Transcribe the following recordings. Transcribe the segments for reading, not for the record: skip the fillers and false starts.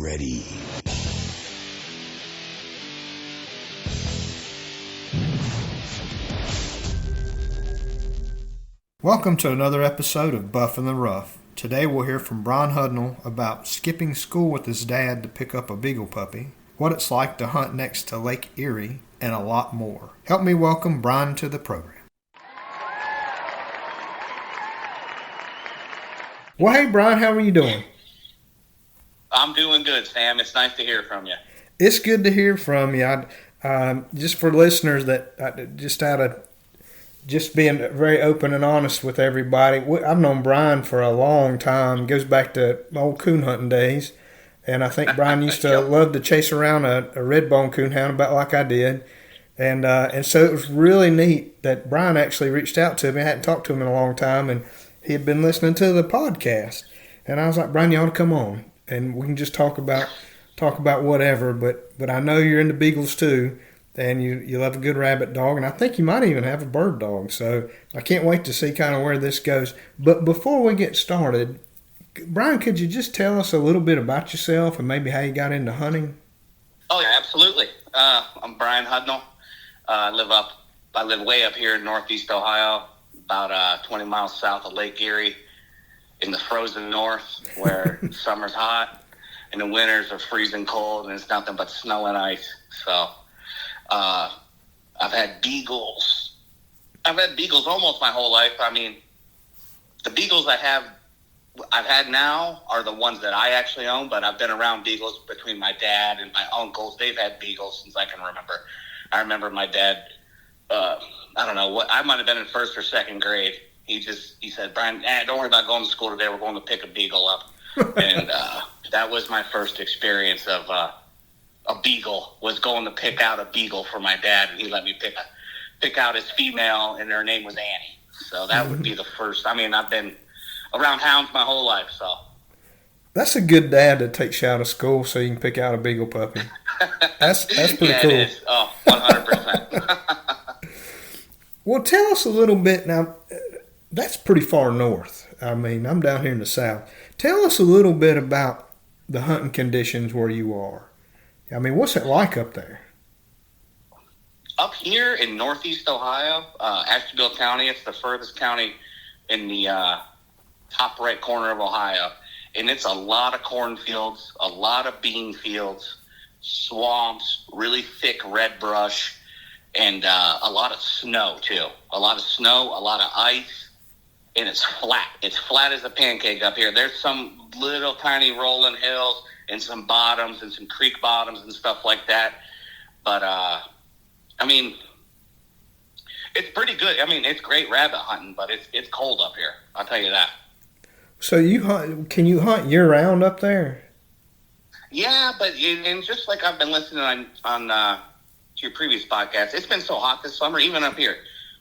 ready. Welcome to another episode of Buff in the Rough. Today we'll hear from Bryan Hudnall about skipping school with his dad to pick up a beagle puppy, what it's like to hunt next to Lake Erie, and a lot more. Help me welcome Bryan to the program. Well, hey Bryan, how are you doing? I'm doing good, Sam. It's nice to hear from you. It's good to hear from you. Just for listeners that just being very open and honest with everybody. I've known Bryan for a long time. It goes back to my old coon hunting days. And I think Bryan used to love to chase around a red-bone coonhound about like I did. And so it was really neat that Bryan actually reached out to me. I hadn't talked to him in a long time, and he had been listening to the podcast. And I was like, Bryan, you ought to come on, and we can just talk about whatever. But I know you're into beagles too, and you love a good rabbit dog, and I think you might even have a bird dog. So I can't wait to see kind of where this goes. But before we get started, Bryan, could you just tell us a little bit about yourself and maybe how you got into hunting? Oh, yeah, absolutely. I'm Bryan Hudnall. I live way up here in northeast Ohio, about 20 miles south of Lake Erie in the frozen north, where summer's hot and the winters are freezing cold and it's nothing but snow and ice. So I've had beagles. I've had beagles almost my whole life. I mean, the beagles I've had now are the ones that I actually own, but I've been around beagles between my dad and my uncles. They've had beagles since I can remember. I remember my dad, I don't know what, I might have been in first or second grade. He said, Bryan, don't worry about going to school today. We're going to pick a beagle up. And that was my first experience of a beagle, was going to pick out a beagle for my dad. And he let me pick out his female, and her name was Annie. So that would be the first. I mean, I've been around hounds my whole life, so. That's a good dad to take you out of school so you can pick out a beagle puppy. That's pretty cool. It is. Oh, 100%. Well, tell us a little bit now. That's pretty far north. I mean, I'm down here in the south. Tell us a little bit about the hunting conditions where you are. I mean, what's it like up there? Up here in northeast Ohio, Ashtabula County, it's the furthest county in the top right corner of Ohio. And it's a lot of cornfields, a lot of bean fields, swamps, really thick red brush, and a lot of snow, too. A lot of snow, a lot of ice, and it's flat. It's flat as a pancake up here. There's some little tiny rolling hills and some bottoms and some creek bottoms and stuff like that. But, I mean, it's pretty good. I mean, it's great rabbit hunting, but it's cold up here. I'll tell you that. So can you hunt year-round up there? Yeah, but and just like I've been listening on to your previous podcast, it's been so hot this summer, even up here.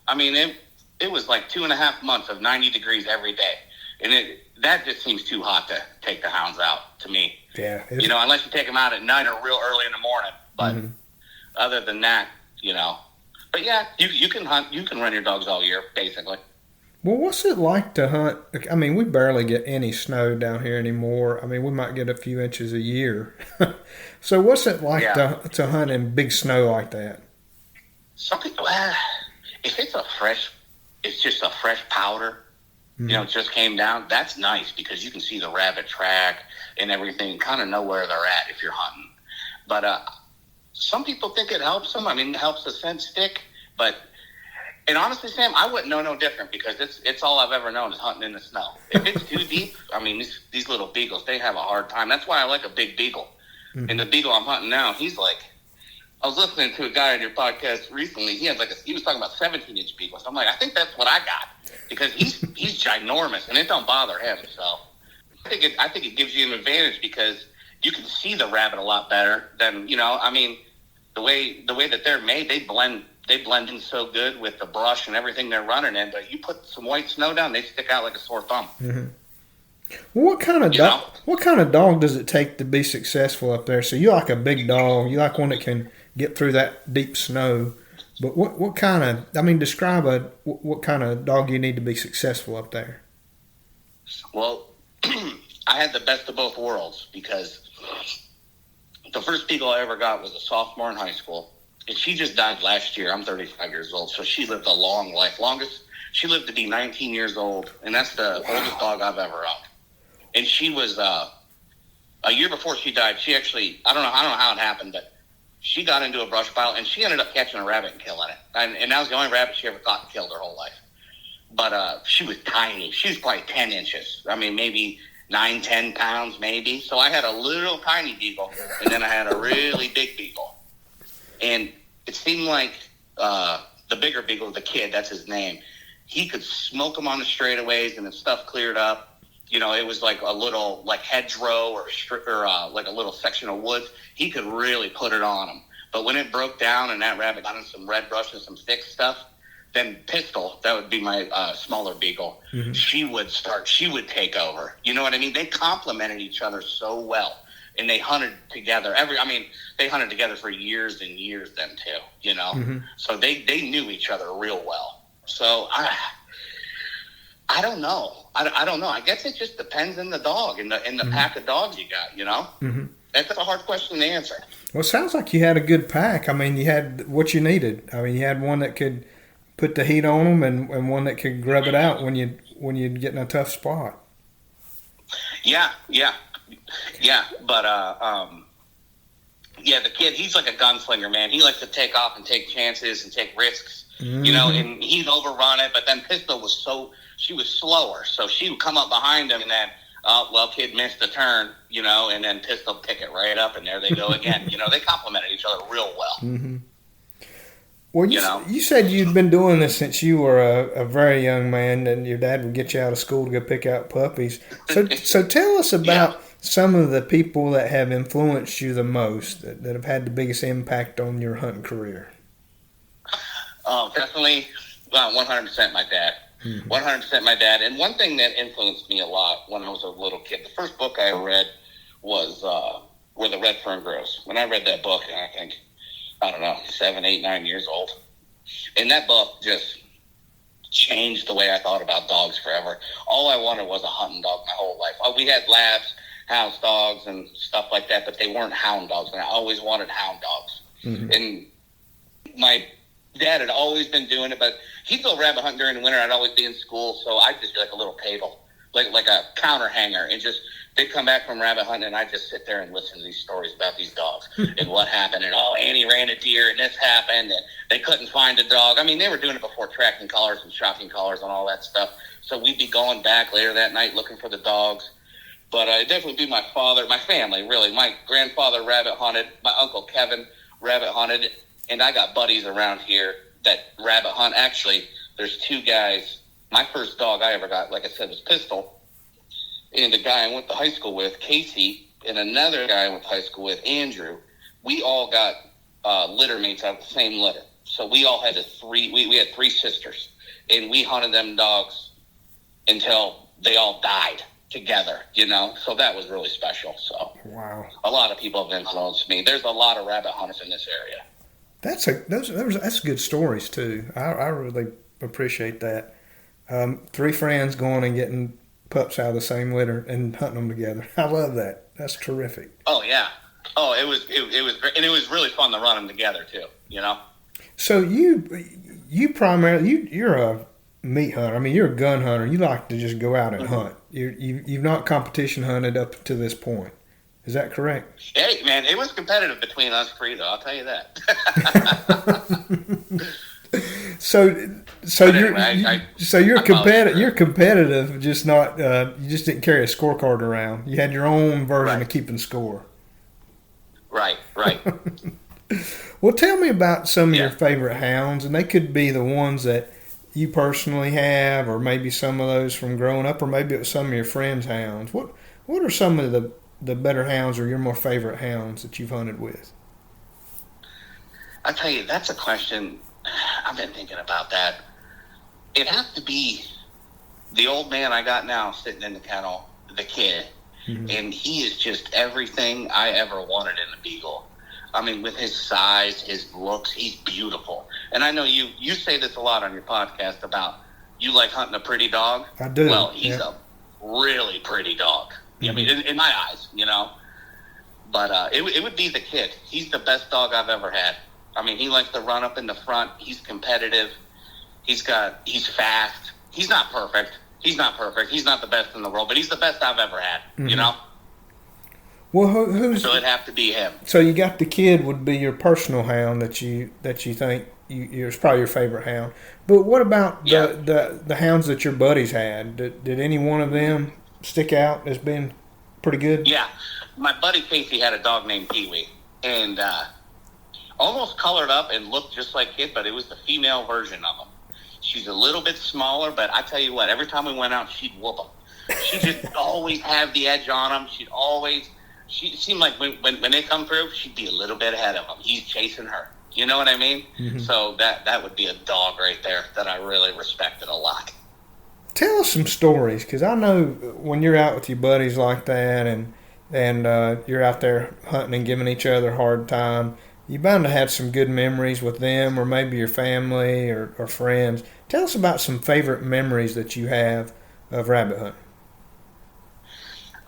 I mean, it was like 2.5 months of 90 degrees every day, and that just seems too hot to take the hounds out to me. Yeah, unless you take them out at night or real early in the morning. But other than that, But yeah, you can hunt. You can run your dogs all year, basically. Well, what's it like to hunt? I mean, we barely get any snow down here anymore. I mean, we might get a few inches a year. So what's it like to hunt in big snow like that? Some people, if it's just a fresh powder, it just came down, that's nice because you can see the rabbit track and everything, kind of know where they're at if you're hunting. But some people think it helps them. I mean, it helps the scent stick, and honestly, Sam, I wouldn't know no different because it's all I've ever known is hunting in the snow. If it's too deep, I mean, these little beagles, they have a hard time. That's why I like a big beagle. And the beagle I'm hunting now, he's like, I was listening to a guy on your podcast recently. He was talking about 17-inch beagles. I'm like, I think that's what I got because he's ginormous and it don't bother him. So I think it gives you an advantage because you can see the rabbit a lot better than I mean, the way that they're made, they blend in so good with the brush and everything they're running in. But you put some white snow down, they stick out like a sore thumb. Mm-hmm. Well, what kind of dog does it take to be successful up there? So you like a big dog, you like one that can get through that deep snow. But what kind of? I mean, describe what kind of dog you need to be successful up there. Well, I had the best of both worlds because The first beagle I ever got was a sophomore in high school. And she just died last year. I'm 35 years old, so she lived a long life. She lived to be 19 years old, and that's the oldest dog I've ever owned. And she was, a year before she died, she actually, I don't know how it happened, but she got into a brush pile, and she ended up catching a rabbit and killing it. And that was the only rabbit she ever caught and killed her whole life. But she was tiny. She was probably 10 inches. I mean, maybe 9, 10 pounds, maybe. So I had a little tiny beagle, and then I had a really big beagle. And it seemed like the bigger beagle, the kid, that's his name, he could smoke them on the straightaways, and the stuff cleared up. You know, it was like a little like hedgerow or like a little section of woods. He could really put it on them. But when it broke down and that rabbit got in some red brush and some thick stuff, then Pistol, that would be my smaller beagle, mm-hmm. she would take over. You know what I mean? They complemented each other so well. And they hunted together. They hunted together for years and years then too, you know? Mm-hmm. So they knew each other real well. So I don't know. I don't know. I guess it just depends on the dog and the mm-hmm. pack of dogs you got, you know? Mm-hmm. That's a hard question to answer. Well, it sounds like you had a good pack. I mean, you had what you needed. I mean, you had one that could put the heat on them and one that could grub it out when you'd get in a tough spot. Yeah. But, the kid, he's like a gunslinger, man. He likes to take off and take chances and take risks, mm-hmm. you know, and he'd overrun it. But then Pistol she was slower. So she would come up behind him and then, kid missed the turn, you know, and then Pistol pick it right up and there they go again. You know, they complemented each other real well. Mm-hmm. Well, you said you'd been doing this since you were a very young man, and your dad would get you out of school to go pick out puppies. So tell us about some of the people that have influenced you the most, that have had the biggest impact on your hunting career. Oh, definitely, 100% my dad. Mm-hmm. 100% my dad. And one thing that influenced me a lot when I was a little kid, the first book I read was Where the Red Fern Grows. When I read that book, I think, 7, 8, 9 years old. And that book just changed the way I thought about dogs forever. All I wanted was a hunting dog my whole life. We had labs, house dogs, and stuff like that, but they weren't hound dogs, and I always wanted hound dogs. Mm-hmm. And my dad had always been doing it, but he'd go rabbit hunting during the winter. I'd always be in school, so I'd just be like a little table, like a counter hanger, and just they'd come back from rabbit hunting, and I'd just sit there and listen to these stories about these dogs and what happened, and Annie ran a deer, and this happened, and they couldn't find a dog. I mean, they were doing it before tracking collars and shocking collars and all that stuff, so we'd be going back later that night looking for the dogs. But it'd definitely be my father, my family, really. My grandfather rabbit hunted, my Uncle Kevin rabbit hunted, and I got buddies around here that rabbit hunt. Actually, there's two guys. My first dog I ever got, like I said, was Pistol. And the guy I went to high school with, Casey, and another guy I went to high school with, Andrew, we all got litter mates out of the same litter. So we all had we had 3 sisters, and we hunted them dogs until they all died together, you know? So that was really special. So wow, a lot of people have influenced me. There's a lot of rabbit hunters in this area. That's good stories too. I really appreciate that. 3 friends going and getting pups out of the same litter and hunting them together. I love that. That's terrific. Oh yeah. Oh, it was great, and it was really fun to run them together too. You know. So you primarily you're a meat hunter. I mean, you're a gun hunter. You like to just go out and hunt. You've not competition hunted up to this point. Is that correct? Hey, man, it was competitive between us 3, though. I'll tell you that. You're competitive. You're competitive, just not. You just didn't carry a scorecard around. You had your own version of keeping score. Right. Well, tell me about some of your favorite hounds, and they could be the ones that you personally have, or maybe some of those from growing up, or maybe it was some of your friends' hounds. What are some of the better hounds, or your more favorite hounds that you've hunted with? I'll tell you, that's a question. I've been thinking about that. It has to be the old man I got now sitting in the kennel, the kid, and he is just everything I ever wanted in a beagle. I mean, with his size, his looks, he's beautiful. And I know you say this a lot on your podcast about you like hunting a pretty dog. I do. Well, he's a really pretty dog. I mean, in my eyes, you know. But it would be the kid. He's the best dog I've ever had. I mean, he likes to run up in the front. He's competitive. He's fast. He's not perfect. He's not the best in the world, but he's the best I've ever had. Mm-hmm. You know. Well, who's so it'd have to be him. So you got the kid would be your personal hound that you think it's probably your favorite hound. But what about the hounds that your buddies had? Did any one of them stick out as being pretty good? Yeah, my buddy Casey had a dog named Pee Wee, and almost colored up and looked just like it, but it was the female version of him. She's a little bit smaller, but I tell you what, every time we went out, she'd whoop him. She just always have the edge on him. She seemed like when they come through, she'd be a little bit ahead of him. He's chasing her. You know what I mean? Mm-hmm. So that would be a dog right there that I really respected a lot. Tell us some stories, because I know when you're out with your buddies like that and you're out there hunting and giving each other a hard time, you're bound to have some good memories with them or maybe your family or friends. Tell us about some favorite memories that you have of rabbit hunting.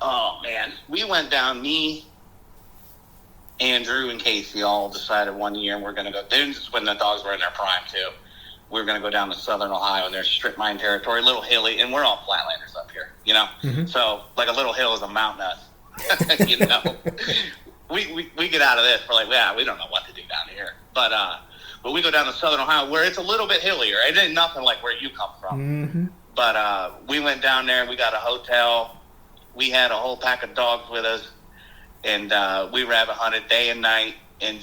Oh, man. We went down, me, Andrew, and Casey all decided one year we're going to go. This is when the dogs were in their prime, too. We were going to go down to southern Ohio, and there's strip mine territory, a little hilly, and we're all flatlanders up here, you know? Mm-hmm. So, like a little hill is a mountain us, you know? We get out of this, we're like, yeah, we don't know what to do down here. But we go down to southern Ohio where it's a little bit hillier. It ain't nothing like where you come from. Mm-hmm. But we went down there, we got a hotel. We had a whole pack of dogs with us, and we rabbit hunted day and night, and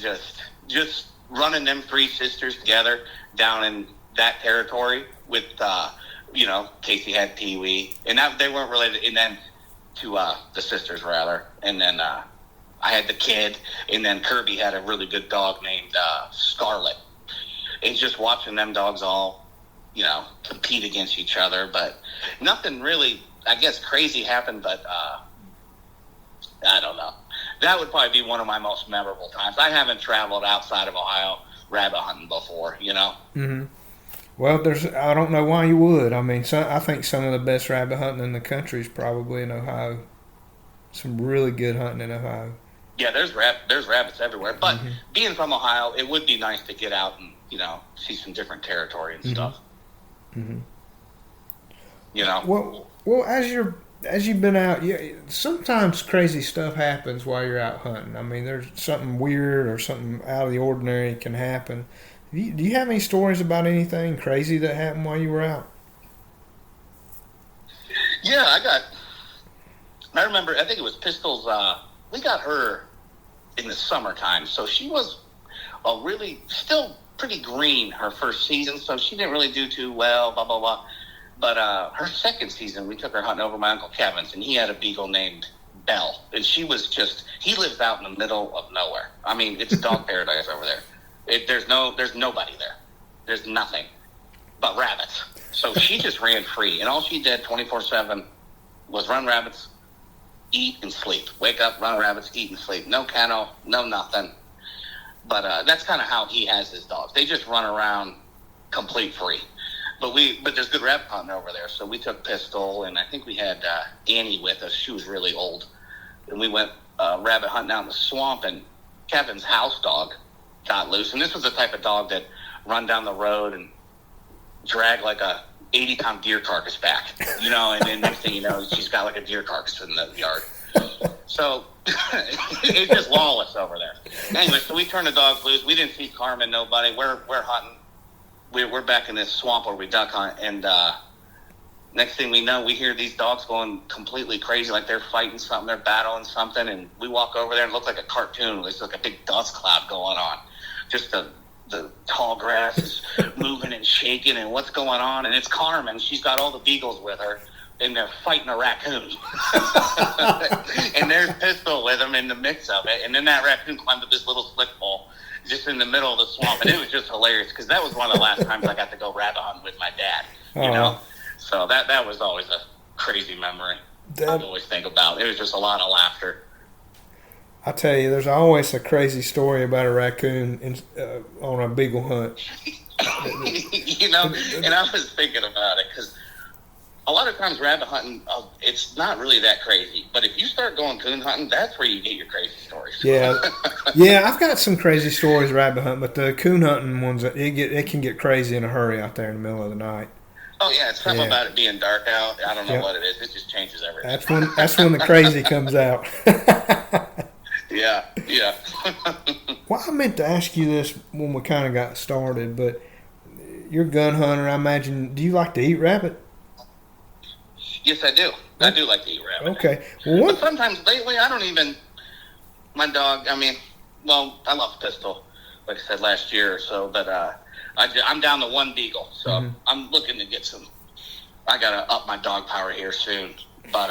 just running them three sisters together down in that territory with, Casey had Pee Wee, and they weren't related, and then to the sisters rather, and then I had the kid, and then Kirby had a really good dog named Scarlet, and just watching them dogs all, compete against each other, but nothing really, I guess, crazy happened, but I don't know. That would probably be one of my most memorable times. I haven't traveled outside of Ohio rabbit hunting before, Mm-hmm. Well, I don't know why you would. I mean, I think some of the best rabbit hunting in the country is probably in Ohio. Some really good hunting in Ohio. Yeah, there's rabbits everywhere. But mm-hmm. being from Ohio, it would be nice to get out and, see some different territory and mm-hmm. stuff. Mm-hmm. Well, as you've been out, sometimes crazy stuff happens while you're out hunting. I mean, there's something weird or something out of the ordinary can happen. Do you have any stories about anything crazy that happened while you were out? Yeah, I remember, I think it was Pistols, we got her in the summertime, so she was still pretty green her first season, so she didn't really do too well, blah, blah, blah. But her second season, we took her hunting over my Uncle Kevin's, and he had a beagle named Belle. And he lives out in the middle of nowhere. I mean, it's dog paradise over there. There's nobody there. There's nothing but rabbits. So she just ran free, and all she did 24/7 was run rabbits, eat and sleep. Wake up, run rabbits, eat and sleep. No kennel, no nothing. But that's kind of how he has his dogs. They just run around complete free. But there's good rabbit hunting over there. So we took Pistol, and I think we had Annie with us. She was really old. And we went rabbit hunting out in the swamp, and Kevin's house dog got loose. And this was the type of dog that run down the road and drag like a 80-pound deer carcass back, and then next thing you know, she's got like a deer carcass in the yard. So it's just lawless over there. Anyway, so we turned the dogs loose. We didn't see Carmen, nobody. We're hunting. We're back in this swamp where we duck hunt, and next thing we know, we hear these dogs going completely crazy, like they're fighting something, they're battling something, and we walk over there and it looks like a cartoon. There's like a big dust cloud going on. Just the tall grass is moving and shaking, and what's going on? And it's Carmen. She's got all the beagles with her, and they're fighting a raccoon. And there's Pistol with them in the mix of it, and then that raccoon climbed up this little slick hole just in the middle of the swamp, and it was just hilarious because that was one of the last times I got to go rabbit hunting with my dad, So that was always a crazy memory I always think about. It was just a lot of laughter. I tell you, there's always a crazy story about a raccoon on a beagle hunt. And I was thinking about it because a lot of times rabbit hunting, it's not really that crazy. But if you start going coon hunting, that's where you get your crazy stories. Yeah, yeah. I've got some crazy stories rabbit hunting, but the coon hunting ones, it can get crazy in a hurry out there in the middle of the night. Oh yeah, it's something about it being dark out. I don't know Yep. what it is. It just changes everything. That's when the crazy comes out. Yeah, yeah. Well, I meant to ask you this when we kind of got started, but you're a gun hunter. I imagine. Do you like to eat rabbit? Yes, I do. I do like to eat rabbit. Okay. Well, but sometimes lately, I don't even. My dog. I mean, well, I love pistol, like I said last year or so, but I'm down to one beagle, so I'm looking to get some. I gotta up my dog power here soon, but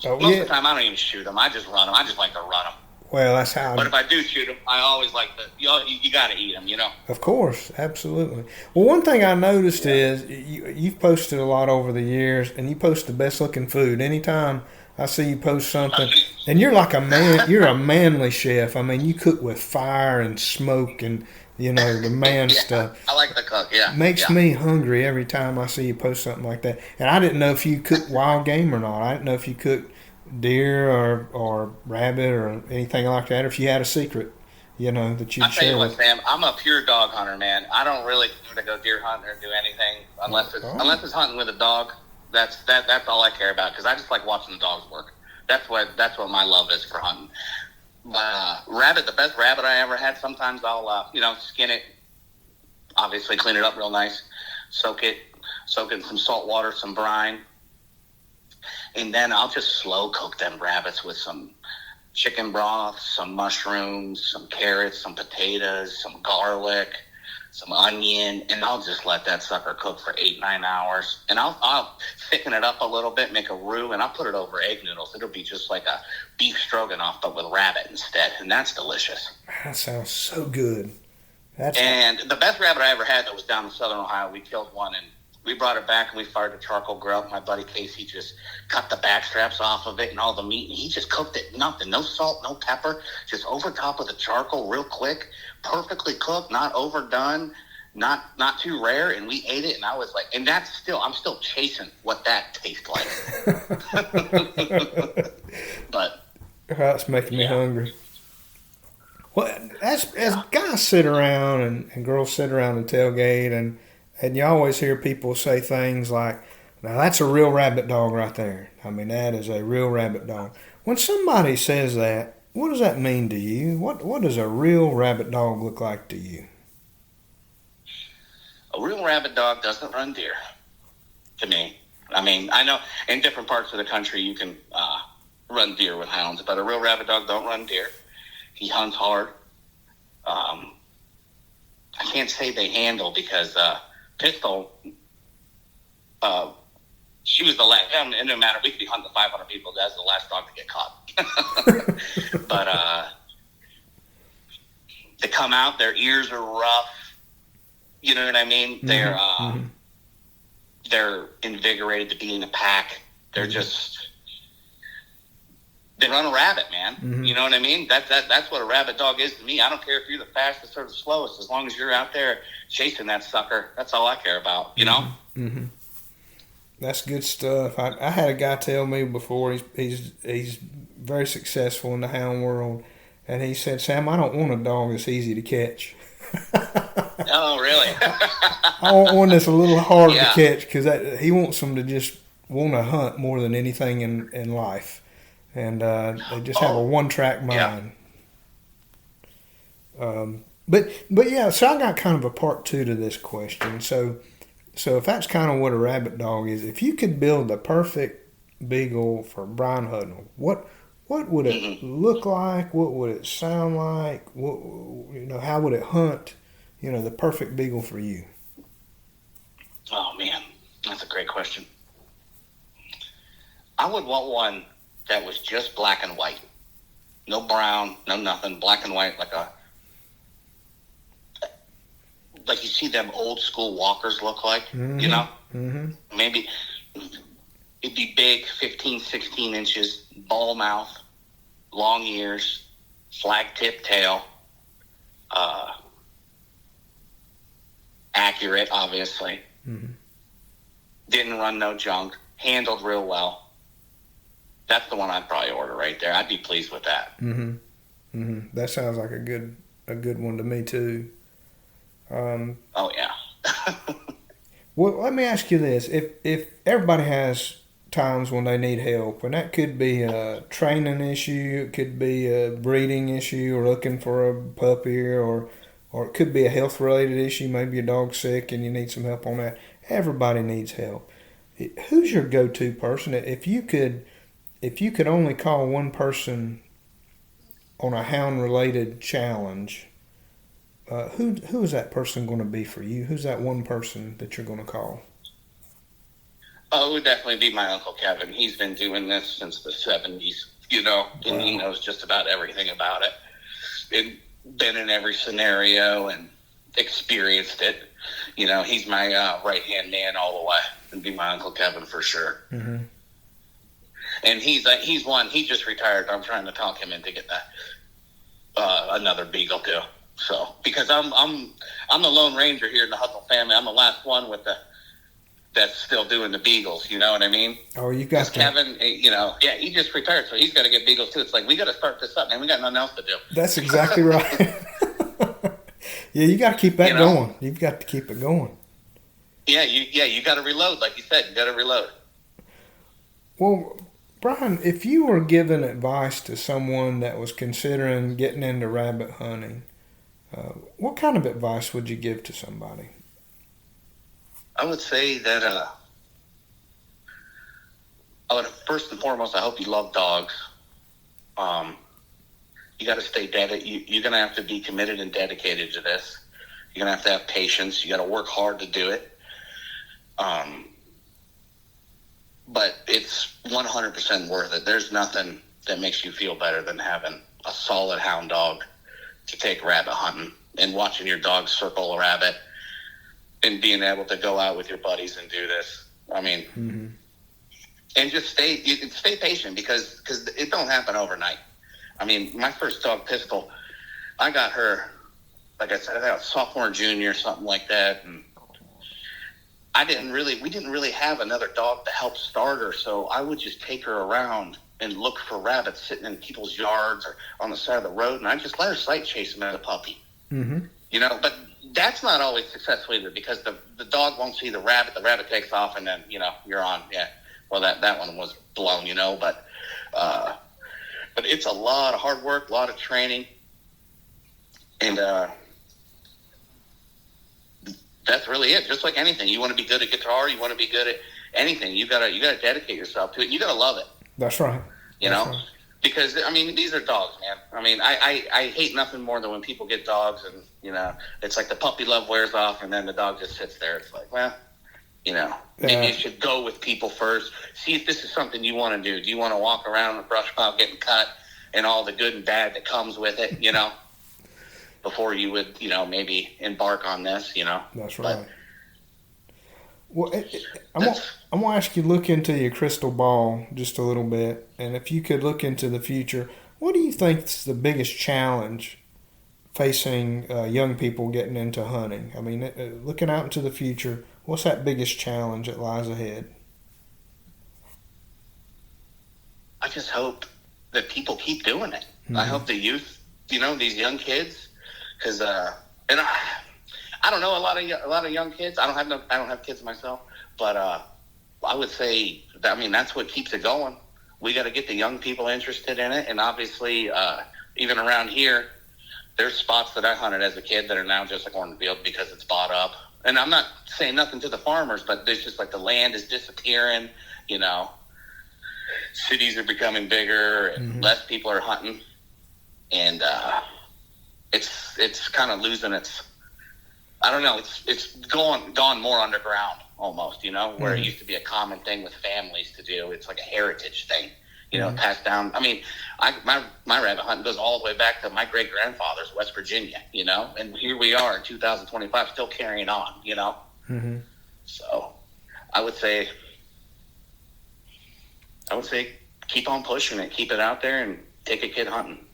most of the time I don't even shoot them. I just run them. I just like to run them. Well, that's how. But if I do shoot them, I always like to. You got to eat them, you know. Of course, absolutely. Well, one thing I noticed is you've posted a lot over the years, and you post the best looking food. Anytime I see you post something, and you're like a man. You're a manly chef. I mean, you cook with fire and smoke, and the man stuff. I like to cook. Yeah, makes me hungry every time I see you post something like that. And I didn't know if you cooked wild game or not. I didn't know if you cooked deer or rabbit or anything like that, or if you had a secret, that you'd share. I'll tell you what, Sam, I'm a pure dog hunter, man. I don't really care to go deer hunting or do anything unless it's hunting with a dog. That's all I care about, because I just like watching the dogs work. That's what my love is for hunting. Rabbit, the best rabbit I ever had. Sometimes I'll skin it, obviously clean it up real nice, soak it in some salt water, some brine. And then I'll just slow cook them rabbits with some chicken broth, some mushrooms, some carrots, some potatoes, some garlic, some onion, and I'll just let that sucker cook for 8-9 hours. And I'll thicken it up a little bit, make a roux, and I'll put it over egg noodles. It'll be just like a beef stroganoff, but with rabbit instead, and that's delicious. That sounds so good. And the best rabbit I ever had that was down in southern Ohio. We killed one, and we brought it back, and we fired a charcoal grill. My buddy Casey just cut the back straps off of it and all the meat, and he just cooked it, nothing, no salt, no pepper, just over top of the charcoal real quick, perfectly cooked, not overdone, not too rare, and we ate it, and I was like, and I'm still chasing what that tastes like. But that's making me hungry. Well, as guys sit around and girls sit around the tailgate, and you always hear people say things like, now that's a real rabbit dog right there. I mean, that is a real rabbit dog. When somebody says that, what does that mean to you? What does a real rabbit dog look like to you? A real rabbit dog doesn't run deer, to me. I mean, I know in different parts of the country you can run deer with hounds, but a real rabbit dog don't run deer. He hunts hard. I can't say they handle, because Pistol, she was the last. It didn't matter. We could be hunting 500 people. That's the last dog to get caught. But they come out. Their ears are rough. You know what I mean? They're invigorated to be in a pack. They're just. They run a rabbit, man. You know what I mean? That's what a rabbit dog is to me. I don't care if you're the fastest or the slowest. As long as you're out there chasing that sucker, that's all I care about, you know? Mm-hmm. That's good stuff. I had a guy tell me before, he's very successful in the hound world, and he said, Sam, I don't want a dog that's easy to catch. Oh, really? I want one that's a little hard to catch, because he wants them to just want to hunt more than anything in life. And they just have a one-track mind. But yeah, so I got kind of a part two to this question. So if that's kind of what a rabbit dog is, if you could build the perfect beagle for Bryan Hudnall, what would it look like? What would it sound like? How would it hunt? The perfect beagle for you. Oh man, that's a great question. I would want one that was just black and white. No brown, no nothing. Black and white, like you see them old school walkers look like, Maybe it'd be big, 15, 16 inches, ball mouth, long ears, flag tip tail, accurate, obviously. didn't run no junk, handled real well. That's the one I'd probably order right there. I'd be pleased with that. That sounds like a good one to me too. Oh yeah. Well, let me ask you this: if everybody has times when they need help, and that could be a training issue, it could be a breeding issue, or looking for a puppy, or it could be a health related issue. Maybe your dog's sick and you need some help on that. Everybody needs help. Who's your go-to person? If you could only call one person on a hound related challenge, who is that person going to be for you? Who's that one person that you're going to call? Oh, it would definitely be my Uncle Kevin. He's been doing this since the 70s, you know, and Wow. he knows just about everything about it. And been in every scenario and experienced it. You know, he's my right-hand man all the way. It'd be my Uncle Kevin for sure. Mm-hmm. And he's one. He just retired. I'm trying to talk him into getting another beagle too. So because I'm the Lone Ranger here in the Hudnall family. I'm the last one that's still doing the beagles. You know what I mean? Oh, you got Kevin. You know, yeah, he just retired, so he's got to get beagles too. It's like we got to start this up, man. We got nothing else to do. That's exactly right. Yeah, you got to keep that going. You've got to keep it going. Yeah, you got to reload, like you said. You got to reload. Well, Bryan, if you were giving advice to someone that was considering getting into rabbit hunting, what kind of advice would you give to somebody? I would say that first and foremost, I hope you love dogs. You got to stay dedicated. You're going to have to be committed and dedicated to this. You're going to have patience. You got to work hard to do it. But it's 100% worth it. There's nothing that makes you feel better than having a solid hound dog to take rabbit hunting and watching your dog circle a rabbit and being able to go out with your buddies and do this. I mean, and just stay patient because it don't happen overnight. I mean, my first dog, Pistol, I got her, like I said, I got a sophomore, junior, something like that, and we didn't really have another dog to help start her, so I would just take her around and look for rabbits sitting in people's yards or on the side of the road, and I just let her sight chase them as a puppy. Mm-hmm. You know, but that's not always successful either because the dog won't see the rabbit takes off, and then, you know, you're on. Yeah, well, that one was blown, you know, but it's a lot of hard work, a lot of training, and that's really it. Just like anything, you want to be good at guitar, you want to be good at anything. You gotta dedicate yourself to it. You gotta love it. That's right. You know, because I mean, these are dogs, man. I mean, I hate nothing more than when people get dogs and, you know, it's like the puppy love wears off and then the dog just sits there. It's like, well, you know, maybe you should go with people first. See if this is something you want to do. Do you want to walk around the brush pile getting cut and all the good and bad that comes with it? You know. Before you would, you know, maybe embark on this, you know. That's right. Well, I'm going to ask you to look into your crystal ball just a little bit. And if you could look into the future, what do you think is the biggest challenge facing young people getting into hunting? I mean, looking out into the future, what's that biggest challenge that lies ahead? I just hope that people keep doing it. Mm-hmm. I hope the youth, you know, these young kids, because and I don't know a lot of young kids. I don't have kids myself, but I would say that, I mean, that's what keeps it going. We got to get the young people interested in it, and obviously even around here, there's spots that I hunted as a kid that are now just a cornfield because it's bought up. And I'm not saying nothing to the farmers, but there's just like the land is disappearing. You know, cities are becoming bigger and less people are hunting, and it's kind of losing its. I don't know. It's gone more underground almost. You know, where it used to be a common thing with families to do. It's like a heritage thing. You know, passed down. I mean, my rabbit hunting goes all the way back to my great grandfather's West Virginia. You know, and here we are in 2025, still carrying on. You know, so I would say keep on pushing it, keep it out there, and take a kid hunting.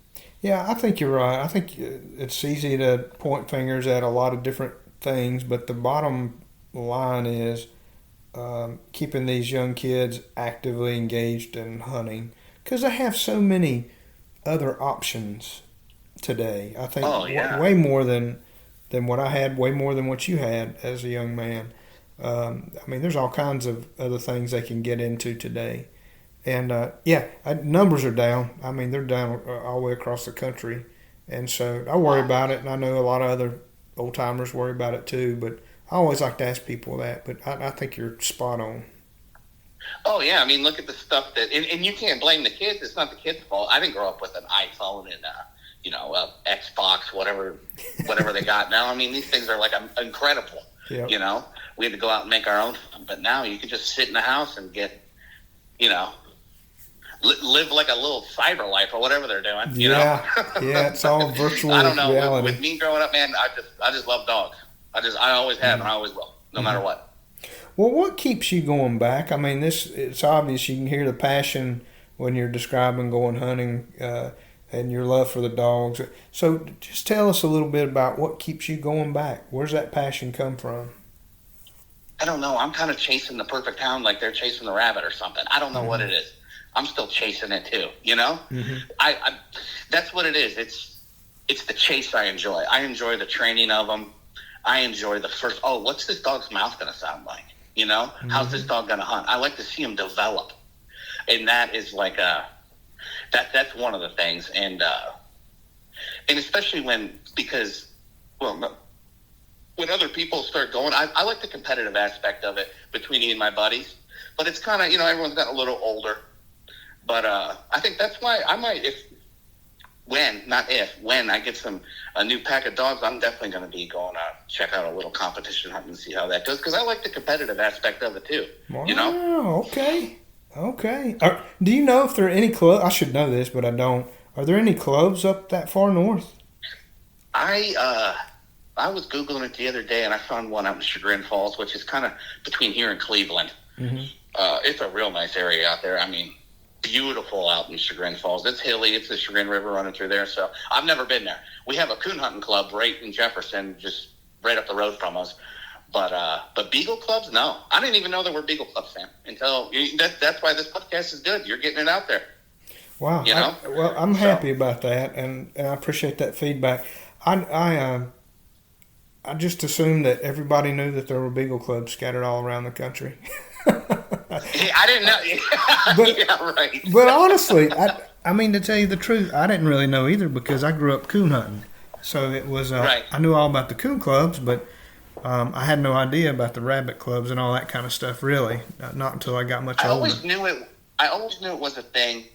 Yeah, I think you're right. I think it's easy to point fingers at a lot of different things, but the bottom line is keeping these young kids actively engaged in hunting because they have so many other options today. I think Oh yeah. way more than what I had, way more than what you had as a young man. I mean, there's all kinds of other things they can get into today. And numbers are down. I mean, they're down all the way across the country. And so I worry about it, and I know a lot of other old timers worry about it too. But I always like to ask people that. But I think you're spot on. Oh yeah, I mean, look at the stuff and you can't blame the kids. It's not the kids' fault. I didn't grow up with an iPhone and Xbox, whatever they got now. I mean, these things are like incredible. Yep. You know, we had to go out and make our own fun, but now you can just sit in the house and get, live like a little cyber life or whatever they're doing. You know? Yeah, it's all virtual I don't know. reality. With me growing up, man, I just love dogs. I always have and I always will, no matter what. Well, what keeps you going back? I mean, it's obvious you can hear the passion when you're describing going hunting and your love for the dogs. So just tell us a little bit about what keeps you going back. Where's that passion come from? I don't know. I'm kind of chasing the perfect hound like they're chasing the rabbit or something. I don't know what it is. I'm still chasing it too, you know? Mm-hmm. I that's what it is. It's the chase I enjoy. I enjoy the training of them. I enjoy the first, what's this dog's mouth going to sound like? You know? Mm-hmm. How's this dog going to hunt? I like to see them develop. And that is like that's one of the things. And especially when other people start going, I like the competitive aspect of it between me and my buddies. But it's kind of, everyone's gotten a little older. But I think that's why I might, when I get a new pack of dogs, I'm definitely going to be going to check out a little competition hunt and see how that goes. Because I like the competitive aspect of it too. Wow, okay. Do you know if there are any clubs? I should know this, but I don't. Are there any clubs up that far north? I was Googling it the other day, and I found one out in Chagrin Falls, which is kind of between here and Cleveland. Mm-hmm. It's a real nice area out there. I mean, beautiful out in Chagrin Falls. It's hilly. It's the Chagrin River running through there. So I've never been there. We have a coon hunting club right in Jefferson, just right up the road from us. But beagle clubs, no. I didn't even know there were beagle clubs, Sam. That's why this podcast is good. You're getting it out there. Wow. I'm happy about that, and I appreciate that feedback. I just assumed that everybody knew that there were beagle clubs scattered all around the country. I didn't know. But, yeah, right. But honestly, I mean, to tell you the truth, I didn't really know either because I grew up coon hunting. So it was, right. I knew all about the coon clubs, but I had no idea about the rabbit clubs and all that kind of stuff, really. Not until I got much older. I always knew it was a thing,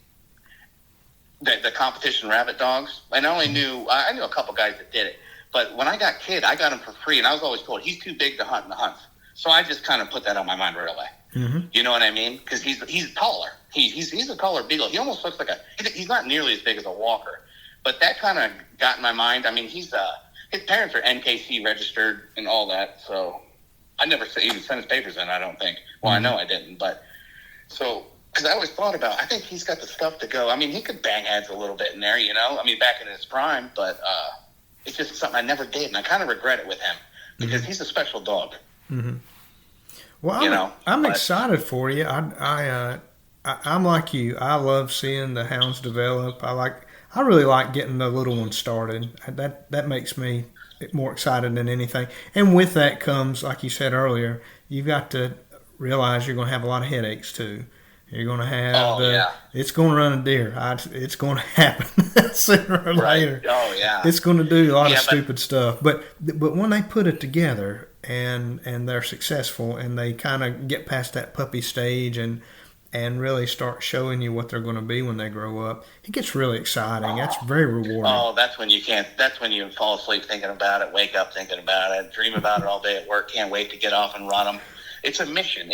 the competition rabbit dogs. And I knew a couple guys that did it. But when I got Kid, I got him for free, and I was always told he's too big to hunt in the hunts. So I just kind of put that on my mind right away. Mm-hmm. You know what I mean? Because he's taller. He's a taller beagle. He almost looks like he's not nearly as big as a walker. But that kind of got in my mind. I mean, his parents are NKC registered and all that. So I never even sent his papers in, I don't think. Well, I know I didn't. But so, because I always thought I think he's got the stuff to go. I mean, he could bang heads a little bit in there, I mean, back in his prime. But it's just something I never did. And I kind of regret it with him because he's a special dog. Mm-hmm. Well, I'm excited for you. I'm like you. I love seeing the hounds develop. I really like getting the little ones started. That makes me more excited than anything. And with that comes, like you said earlier, you've got to realize you're going to have a lot of headaches too. You're going to have it's going to run a deer. It's going to happen sooner or later. Oh yeah. It's going to do a lot of stupid stuff. But when they put it together and they're successful and they kind of get past that puppy stage and really start showing you what they're going to be when they grow up, it gets really exciting. That's very rewarding. Oh, that's when you fall asleep thinking about it, wake up thinking about it, dream about it all day at work, can't wait to get off and run them. It's a mission.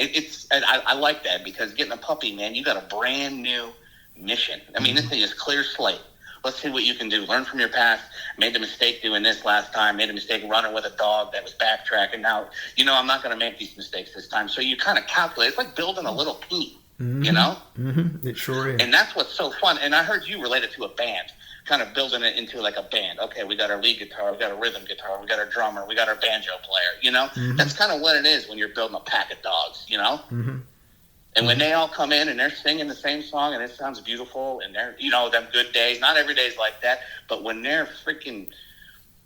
I like that because getting a puppy, man, you got a brand new mission. I mean, this thing is clear slate. Let's see what you can do. Learn from your past. Made the mistake doing this last time. Made a mistake running with a dog that was backtracking. Now, I'm not going to make these mistakes this time. So you kind of calculate. It's like building a little team. you know? Mm-hmm. It sure is. And that's what's so fun. And I heard you related to a band, kind of building it into like a band. Okay, we got our lead guitar, we got a rhythm guitar, we got our drummer, we got our banjo player, you know? That's kind of what it is when you're building a pack of dogs, you know? And when they all come in and they're singing the same song and it sounds beautiful and they're, you know, them good days, not every day's like that, but when they're freaking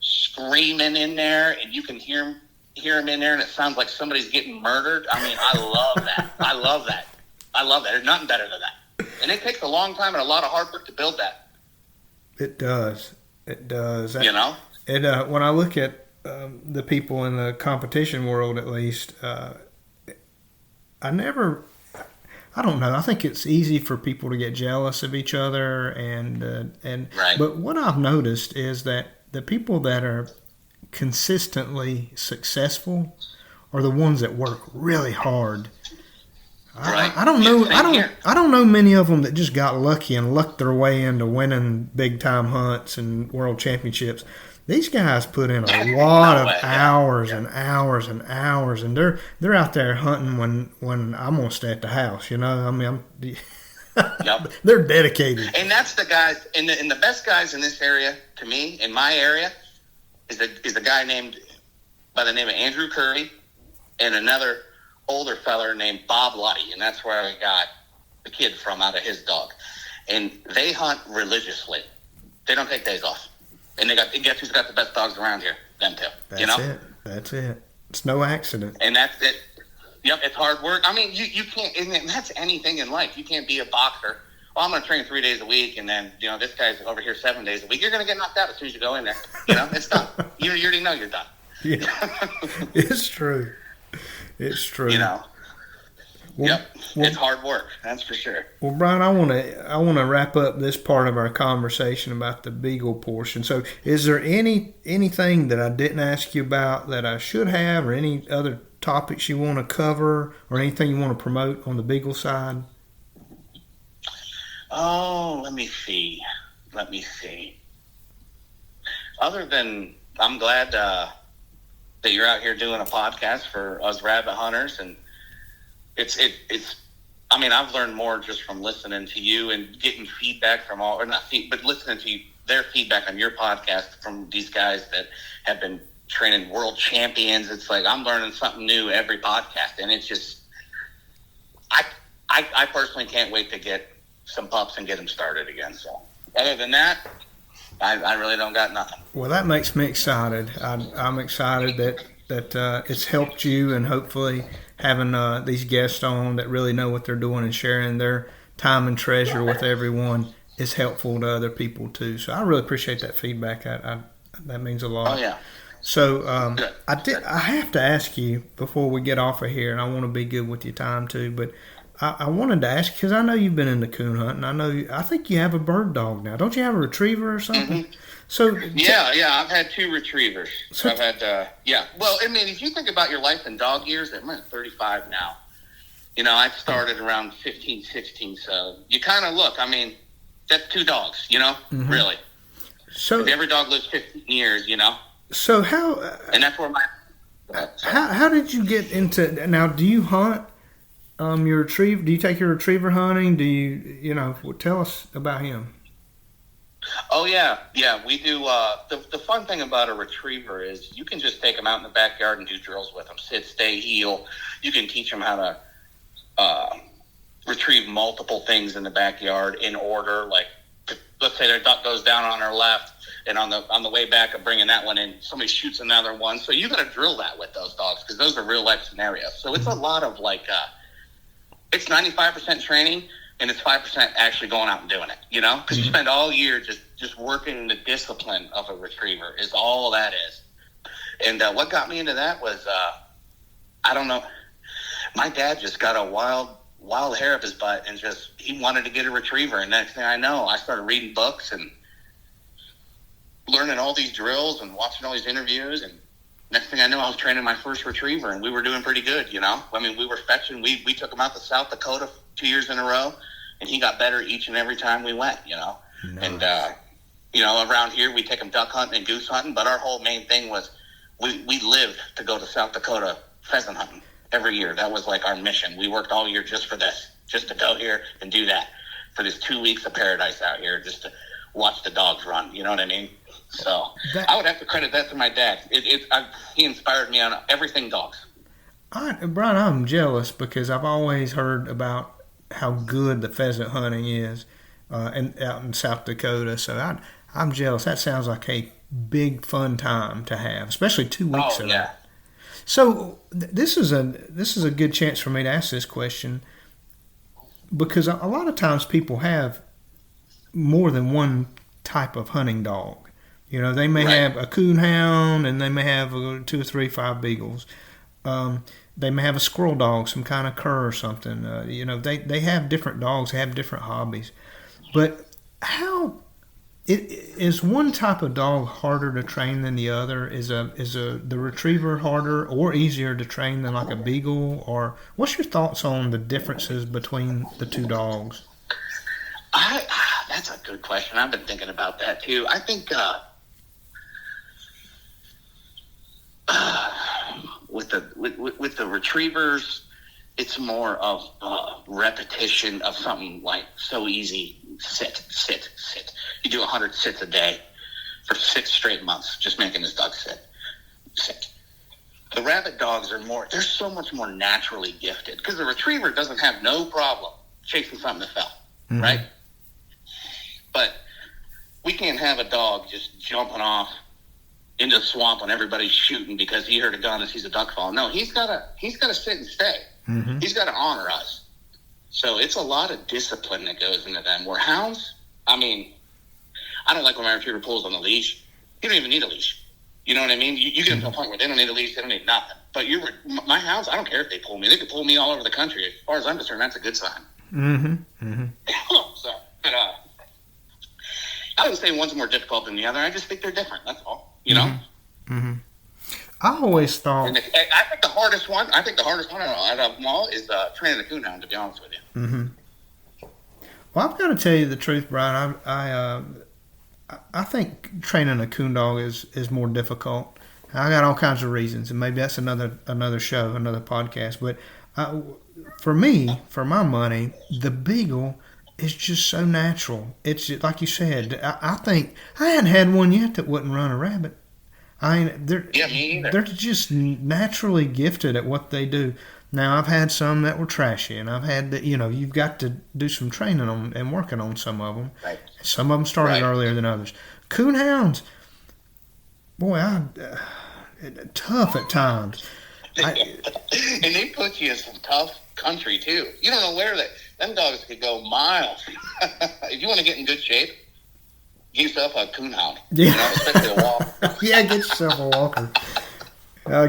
screaming in there and you can hear them in there and it sounds like somebody's getting murdered. I mean, I love that. I love that. There's nothing better than that. And it takes a long time and a lot of hard work to build that. It does. You know? And when I look at the people in the competition world, at least, I don't know. I think it's easy for people to get jealous of each other, and right. But what I've noticed is that the people that are consistently successful are the ones that work really hard. Right. I don't know. I don't know many of them that just got lucky and lucked their way into winning big time hunts and world championships. These guys put in a lot of hours and hours and hours, and they're out there hunting when I'm gonna stay at the house. You know, I mean, they're dedicated. And that's the guys, and the best guys in this area, to me, in my area, is the guy by the name of Andrew Curry, and another older feller named Bob Luddy, and that's where I got the kid from out of his dog. And they hunt religiously. They don't take days off. And guess who's got the best dogs around here? Them two. That's it. It's no accident. And that's it. Yep, it's hard work. I mean, you can't, and that's anything in life. You can't be a boxer. Well, I'm going to train 3 days a week, and then, you know, this guy's over here 7 days a week. You're going to get knocked out as soon as you go in there. You know, it's done. You already know you're done. Yeah, it's true. It's true. You know. It's hard work, that's for sure. Well, Bryan, I want to wrap up this part of our conversation about the beagle portion. So, is there anything that I didn't ask you about that I should have, or any other topics you want to cover, or anything you want to promote on the beagle side? Oh, let me see. Other than, I'm glad that you're out here doing a podcast for us rabbit hunters, and it's. I mean, I've learned more just from listening to you and getting feedback from but listening to their feedback on your podcast from these guys that have been training world champions. It's like I'm learning something new every podcast, and it's just, I personally can't wait to get some pups and get them started again. So other than that, I really don't got nothing. Well, that makes me excited. I'm excited that it's helped you, and hopefully having these guests on that really know what they're doing and sharing their time and treasure with everyone is helpful to other people too. So I really appreciate that feedback. That means a lot. Oh yeah. So I have to ask you before we get off of here, and I want to be good with your time too, but I wanted to ask, because I know you've been into coon hunting. I think you have a bird dog now. Don't you have a retriever or something? Mm-hmm. So yeah, I've had 2 retrievers. Well, I mean, if you think about your life in dog years, I'm at 35 now. You know, I started around 15, 16, so you kind of look. I mean, that's 2 dogs, you know, really. So every dog lives 15 years, you know. So and that's where how did you get into? Now, do you hunt? Your retriever? Do you take your retriever hunting? Do you tell us about him? Oh yeah, we do. The fun thing about a retriever is you can just take them out in the backyard and do drills with them. Sit, stay, heel. You can teach them how to retrieve multiple things in the backyard in order. Like, let's say their duck goes down on her left, and on the way back of bringing that one in, somebody shoots another one. So you got to drill that with those dogs, because those are real life scenarios. So it's a lot of like. It's 95% training, and it's 5% actually going out and doing it, you know? Because you spend all year just working the discipline of a retriever is all that is. And what got me into that was, I don't know, my dad just got a wild hair up his butt, and he wanted to get a retriever. And next thing I know, I started reading books and learning all these drills and watching all these interviews, and next thing I know, I was training my first retriever, and we were doing pretty good, you know? I mean, we were fetching. We took him out to South Dakota 2 years in a row, and he got better each and every time we went, you know? Nice. And, you know, around here, we take him duck hunting and goose hunting, but our whole main thing was we lived to go to South Dakota pheasant hunting every year. That was like our mission. We worked all year just for this, just to go here and do that for this 2 weeks of paradise out here, just to watch the dogs run. You know what I mean? So I would have to credit that to my dad. He inspired me on everything dogs. Bryan, I'm jealous because I've always heard about how good the pheasant hunting is and out in South Dakota. So I'm jealous. That sounds like a big fun time to have, especially 2 weeks of that. So this is a good chance for me to ask this question, because a lot of times people have more than one type of hunting dog. You know, they may have a coonhound, and they may have 2 or 3, 5 beagles. They may have a squirrel dog, some kind of cur or something. You know, they have different dogs, have different hobbies. But how is one type of dog harder to train than the other? Is the retriever harder or easier to train than like a beagle? Or what's your thoughts on the differences between the two dogs? That's a good question. I've been thinking about that too. I think with the retrievers, it's more of repetition of something like so easy. Sit. You do 100 sits a day for 6 straight months, just making this dog sit. The rabbit dogs they're so much more naturally gifted, because the retriever doesn't have no problem chasing something that fell, right? But we can't have a dog just jumping off into the swamp when everybody's shooting because he heard a gun and sees a duck fall. No, he's gotta sit and stay. He's gotta honor us. So it's a lot of discipline that goes into them. Where hounds, I mean, I don't like when my retriever pulls on the leash. You don't even need a leash. You know what I mean? You get them to a point where they don't need a leash, they don't need nothing. But my hounds, I don't care if they pull me. They could pull me all over the country. As far as I'm concerned, that's a good sign. So, but, I wouldn't say one's more difficult than the other. I just think they're different. That's all. You know? I always thought. And I think the hardest one out of them all is training a coonhound, to be honest with you. Well, I've got to tell you the truth, Bryan. I think training a coon dog is more difficult. I got all kinds of reasons, and maybe that's another show, another podcast. But for me, for my money, the beagle is just so natural. It's just, like you said. I think I hadn't had one yet that wouldn't run a rabbit. Me either. They're just naturally gifted at what they do. Now, I've had some that were trashy, and I've had that. You know, you've got to do some training on and working on some of them. Right. Some of them started earlier than others. Coonhounds, boy, tough at times. And they put you in some tough country too. You don't know where them dogs could go miles. If you want to get in good shape, get yourself a coonhound. Yeah. You know, especially a walker. Yeah, get yourself a walker.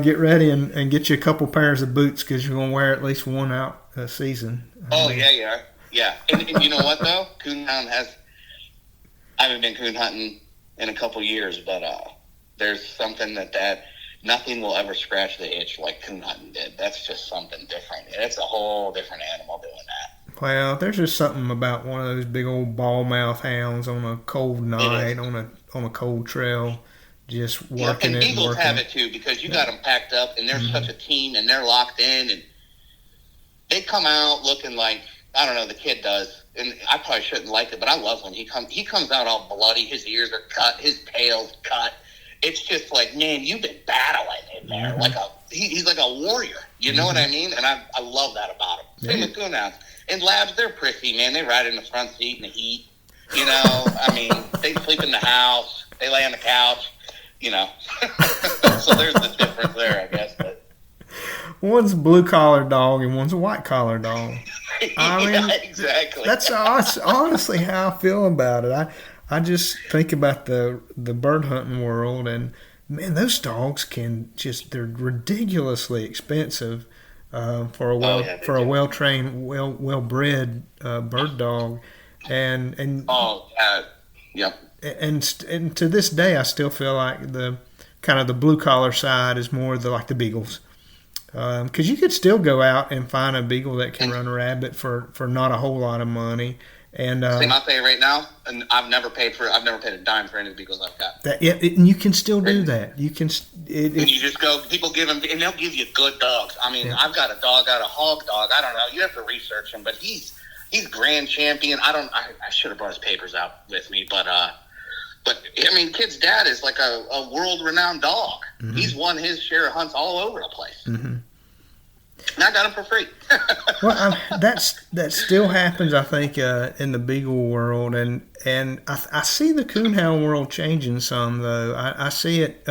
Get ready and get you a couple pairs of boots, because you're going to wear at least one out a season. Yeah. And you know what, though? Coonhound I haven't been coon hunting in a couple years, but there's something that nothing will ever scratch the itch like coon hunting did. That's just something different. It's a whole different animal doing that. Well, there's just something about one of those big old ball mouth hounds on a cold night, on a cold trail, just working it. And beagles have it too, because you got them packed up, and they're such a team, and they're locked in, and they come out looking like, I don't know, the kid does, and I probably shouldn't like it, but I love when he comes out all bloody, his ears are cut, his tail's cut. It's just like, man, you've been battling in there, like he's like a warrior. You know what I mean? And I love that about him. Same with coonhounds. And labs, they're prissy, man. They ride in the front seat in the heat. You know, I mean, they sleep in the house. They lay on the couch. You know, so there's the difference there, I guess. But one's a blue collar dog and one's a white collar dog. I mean, exactly. That's honestly how I feel about it. I just think about the bird hunting world, and man, those dogs they're ridiculously expensive for a well trained, well bred bird dog, and yep. And to this day, I still feel like the kind of the blue collar side is more like the beagles, because you could still go out and find a beagle that can run a rabbit for not a whole lot of money. And I'll tell you right now, and I've never paid a dime for any of the beagles I've got. And you can still do that. You can. And you just go. People give them, and they'll give you good dogs. I mean, I've got a hog dog. I don't know. You have to research him, but he's grand champion. I should have brought his papers out with me, but I mean, kid's dad is like a world renowned dog. Mm-hmm. He's won his share of hunts all over the place. Mm-hmm. And I got him for free. Well, that still happens, I think, in the beagle world, and I see the coonhound world changing some, though. I see it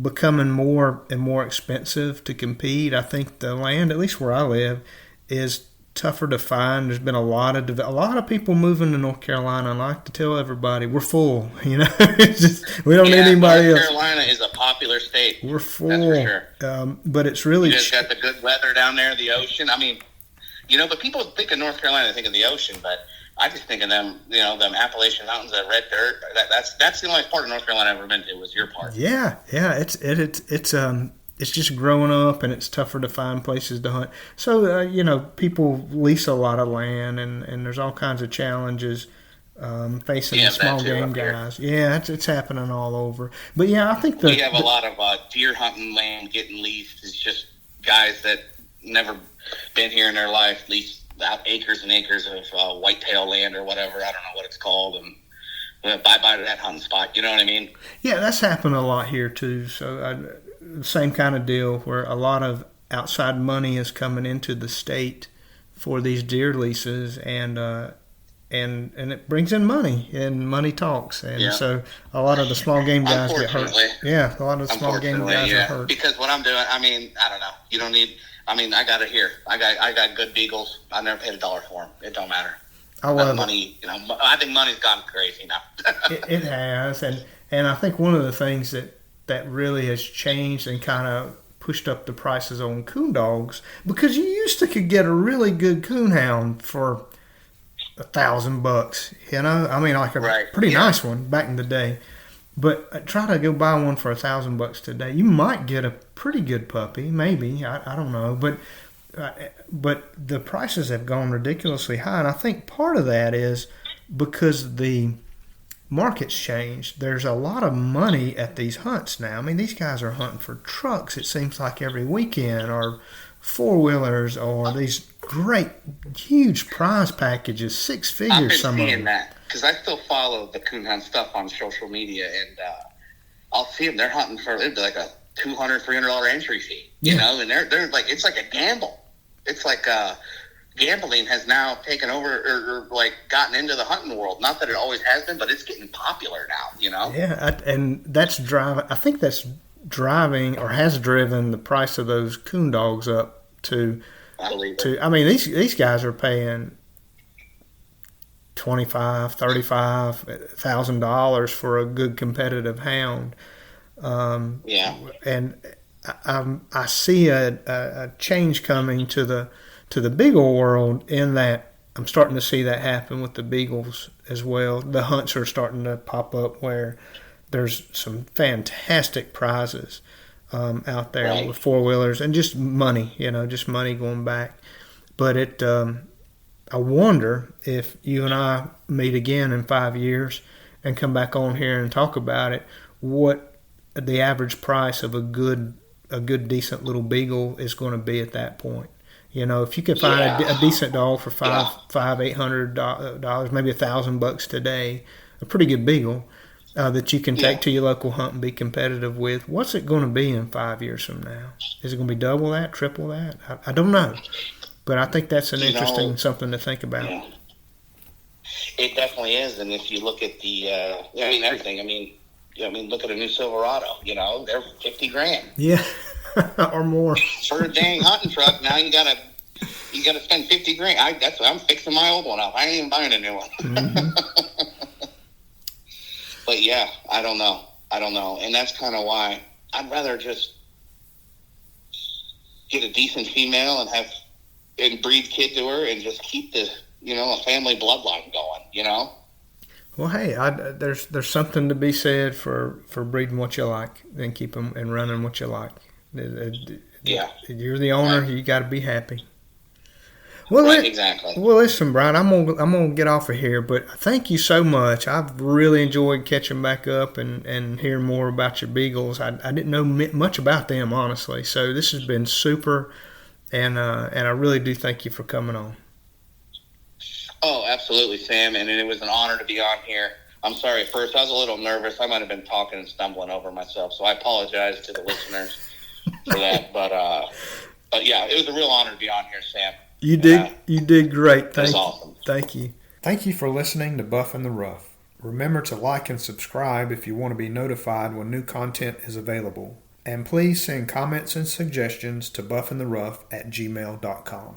becoming more and more expensive to compete. I think the land, at least where I live, is tougher to find. There's been a lot of people moving to North Carolina. I like to tell everybody we're full. It's just, we don't need anybody else. North Carolina is a popular state. We're full. That's for sure. But it's really you just got the good weather down there, the ocean. I mean, but people think of North Carolina, they think of the ocean, but I just think of them, them Appalachian Mountains, that red dirt. That's the only part of North Carolina I've ever been to was your part. Yeah. It's just growing up, and it's tougher to find places to hunt. So, people lease a lot of land, and there's all kinds of challenges facing the small game guys. Yeah, it's happening all over. But, yeah, I think we have a lot of deer hunting land getting leased. It's just guys that never been here in their life lease out acres and acres of whitetail land or whatever. I don't know what it's called, and bye-bye to that hunting spot. You know what I mean? Yeah, that's happened a lot here, too. So, same kind of deal where a lot of outside money is coming into the state for these deer leases, and it brings in money, and money talks, and so a lot of the small game guys get hurt. Yeah, a lot of the small game guys are hurt. Because what I'm doing, I mean, I don't know. You don't need. I mean, I got it here. I got good beagles. I never paid $1 for them. It don't matter. I love money. I think money's gone crazy now. It has, and I think one of the things that really has changed and kind of pushed up the prices on coon dogs, because you used to could get a really good coonhound for $1,000, I mean, like a pretty nice one back in the day. But try to go buy one for $1,000 today. You might get a pretty good puppy, maybe. I don't know, but the prices have gone ridiculously high, and I think part of that is because the market's changed. There's a lot of money at these hunts now. I mean, these guys are hunting for trucks, it seems like, every weekend, or four-wheelers, or these great, huge prize packages, six figures. I've been seeing that, because I still follow the coonhound stuff on social media, and I'll see them. They're hunting for, it'd be like a $200, $300 entry fee, and they're like, it's like a gamble. It's like gambling has now taken over or like gotten into the hunting world. Not that it always has been, but it's getting popular now, Yeah, and that's driving. I think that's driving or has driven the price of those coon dogs up to. I believe it. I mean, these guys are paying $25,000 for a good competitive hound. And I see a change coming to the beagle world, in that I'm starting to see that happen with the beagles as well. The hunts are starting to pop up where there's some fantastic prizes out there with four-wheelers, and just money, just money going back. But I wonder if you and I meet again in 5 years and come back on here and talk about it, what the average price of a good decent little beagle is going to be at that point. If you could find a decent dog for $800, maybe $1,000 today, a pretty good beagle that you can take to your local hunt and be competitive with, what's it going to be in 5 years from now? Is it going to be double that, triple that? I don't know, but I think that's an interesting something to think about. Yeah. It definitely is, and if you look at the, everything. Look at a new Silverado. They're $50,000. Yeah. Or more for a dang hunting truck. Now you gotta spend $50,000. I'm fixing my old one up. I ain't even buying a new one. Mm-hmm. But I don't know, and that's kind of why I'd rather just get a decent female and breed kid to her, and just keep the a family bloodline going. Well, hey, there's something to be said for breeding what you like, and keep them and running what you like. Yeah. You're the owner. You got to be happy. Well, Right, exactly. well, listen, Brian, I'm gonna get off of here, but thank you so much. I've really enjoyed catching back up and hearing more about your beagles. I didn't know much about them, honestly. So this has been super, and I really do thank you for coming on. Oh, absolutely, Sam, and it was an honor to be on here. I'm sorry, at first I was a little nervous. I might have been talking and stumbling over myself, so I apologize to the listeners for that. But yeah, it was a real honor to be on here, Sam. You did great. It was awesome. Thank you. Thank you for listening to Buff in the Rough. Remember to like and subscribe if you want to be notified when new content is available. And please send comments and suggestions to buffintherough@gmail.com.